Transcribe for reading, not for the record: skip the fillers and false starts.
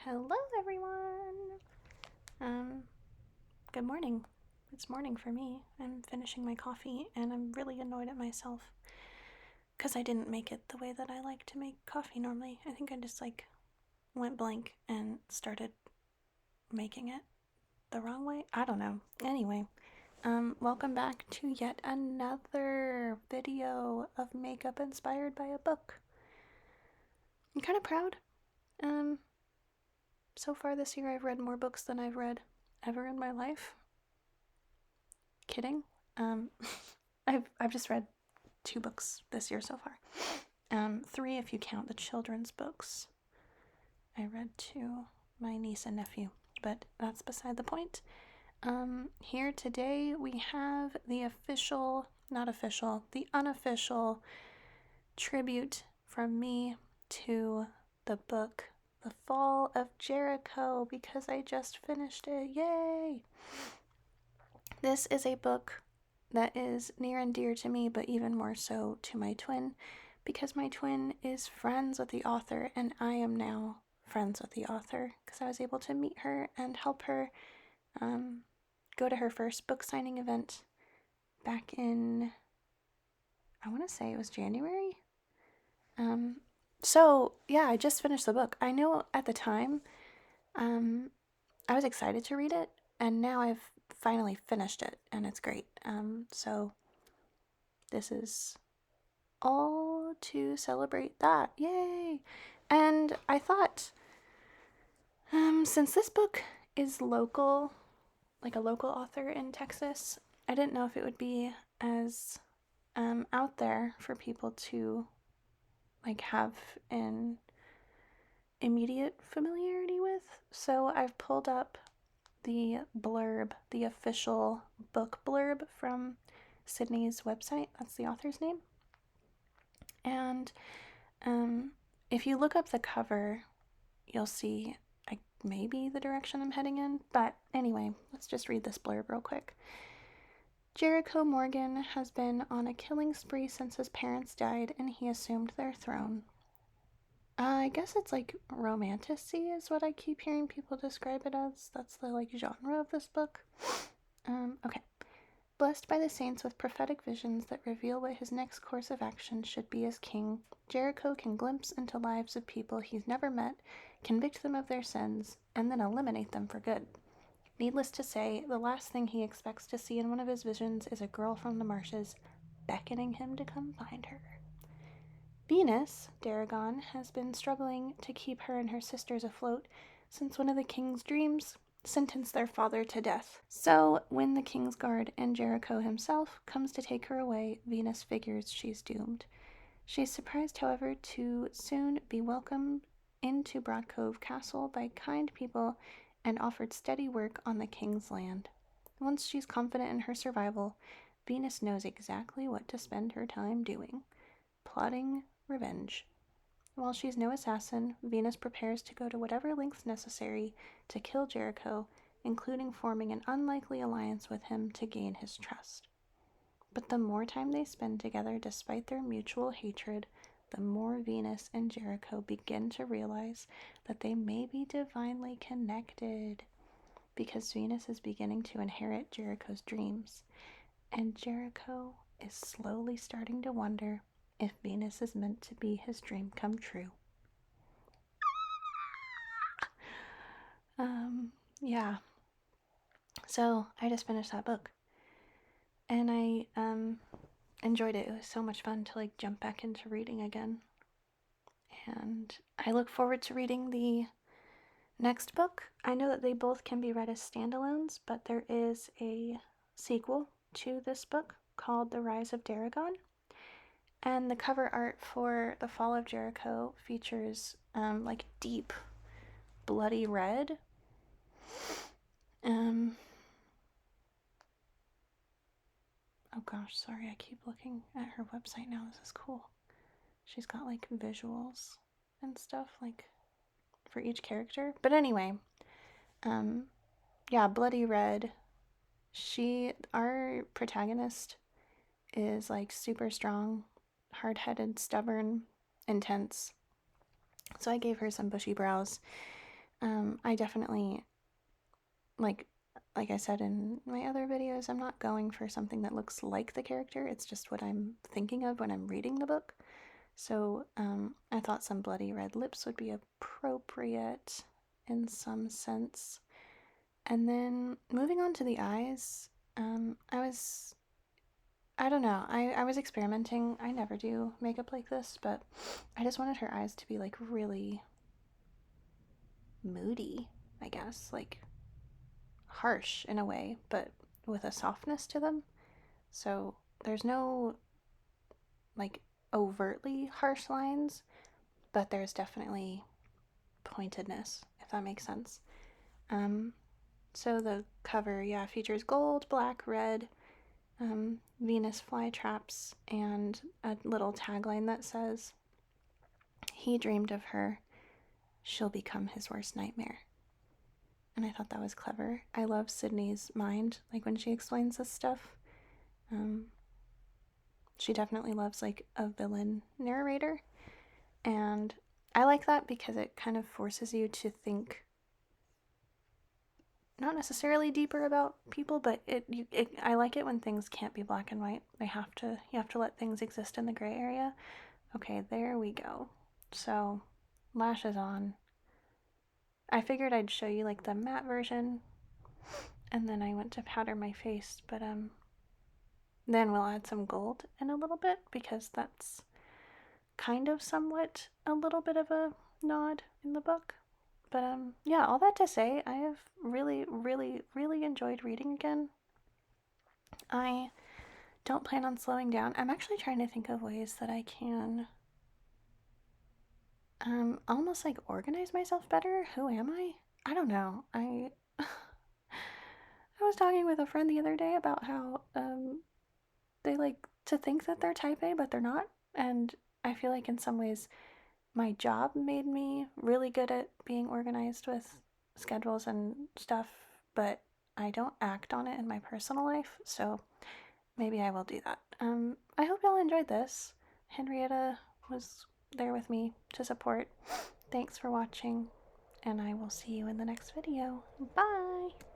Hello, everyone. Good morning. It's morning for me. I'm finishing my coffee and I'm really annoyed at myself because I didn't make it the way that I like to make coffee normally. I think I just went blank and started making it the wrong way. I don't know. Anyway, welcome back to yet another video of makeup inspired by a book. I'm kind of proud. Um, so far this year I've read more books than I've read ever in my life. Kidding. Um, I've just read 2 books this year so far. 3 if you count the children's books. I read to my niece and nephew, but that's beside the point. Here today we have the unofficial tribute from me to the book The Fall of Jericho because I just finished it. Yay! This is a book that is near and dear to me, but even more so to my twin, because my twin is friends with the author, and I am now friends with the author, because I was able to meet her and help her go to her first book signing event back in, I want to say it was January. So, yeah, I just finished the book. I know at the time, I was excited to read it, and now I've finally finished it, and it's great. So this is all to celebrate that. Yay! And I thought, since this book is local, like a local author in Texas, I didn't know if it would be as out there for people to have an immediate familiarity with. So I've pulled up the blurb, the official book blurb from Sydney's website. That's the author's name. And if you look up the cover, you'll see maybe the direction I'm heading in. But anyway, let's just read this blurb real quick. Jericho Morgan has been on a killing spree since his parents died and he assumed their throne. I guess it's like romantasy is what I keep hearing people describe it as. That's the genre of this book. Okay. Blessed by the saints with prophetic visions that reveal what his next course of action should be as king, Jericho can glimpse into lives of people he's never met, convict them of their sins, and then eliminate them for good. Needless to say, the last thing he expects to see in one of his visions is a girl from the marshes beckoning him to come find her. Venus, Daragon, has been struggling to keep her and her sisters afloat since one of the king's dreams sentenced their father to death. So, when the King's Guard and Jericho himself comes to take her away, Venus figures she's doomed. She's surprised, however, to soon be welcomed into Broad Cove Castle by kind people and offered steady work on the king's land. Once she's confident in her survival, Venus knows exactly what to spend her time doing: plotting revenge. While she's no assassin, Venus prepares to go to whatever lengths necessary to kill Jericho, including forming an unlikely alliance with him to gain his trust. But the more time they spend together despite their mutual hatred, the more Venus and Jericho begin to realize that they may be divinely connected, because Venus is beginning to inherit Jericho's dreams, and Jericho is slowly starting to wonder if Venus is meant to be his dream come true. Yeah. So I just finished that book, and I enjoyed it. It was so much fun to jump back into reading again, and I look forward to reading the next book. I know that they both can be read as standalones, but there is a sequel to this book called The Rise of Daragon. And the cover art for The Fall of Jericho features deep bloody red. Oh gosh, sorry, I keep looking at her website now. This is cool. She's got visuals and stuff for each character. But anyway, yeah, bloody red. Our protagonist is super strong, hard-headed, stubborn, intense. So I gave her some bushy brows. I definitely, like like I said in my other videos, I'm not going for something that looks like the character. It's just what I'm thinking of when I'm reading the book. So I thought some bloody red lips would be appropriate in some sense. And then moving on to the eyes, I don't know, I was experimenting. I never do makeup like this, but I just wanted her eyes to be like really moody, I guess, like harsh in a way, but with a softness to them. So there's no like overtly harsh lines, but there's definitely pointedness, if that makes sense. Um, so the cover, yeah, features gold, black, red, Venus flytraps, and a little tagline that says, "He dreamed of her, she'll become his worst nightmare." And I thought that was clever. I love Sydney's mind, like when she explains this stuff. Um, she definitely loves like a villain narrator, and I like that because it kind of forces you to think not necessarily deeper about people, but I like it when things can't be black and white. You have to let things exist in the gray area. Okay, there we go. So, lashes on. I figured I'd show you like the matte version, and then I went to powder my face, but then we'll add some gold in a little bit because that's kind of somewhat a little bit of a nod in the book. But yeah, all that to say, I have really, really, really enjoyed reading again. I don't plan on slowing down. I'm actually trying to think of ways that I can almost like organize myself better. Who am I? I don't know. I was talking with a friend the other day about how they like to think that they're type A, but they're not. And I feel like in some ways my job made me really good at being organized with schedules and stuff, but I don't act on it in my personal life. So maybe I will do that. I hope y'all enjoyed this. Henrietta was there with me to support. Thanks for watching, and I will see you in the next video. Bye!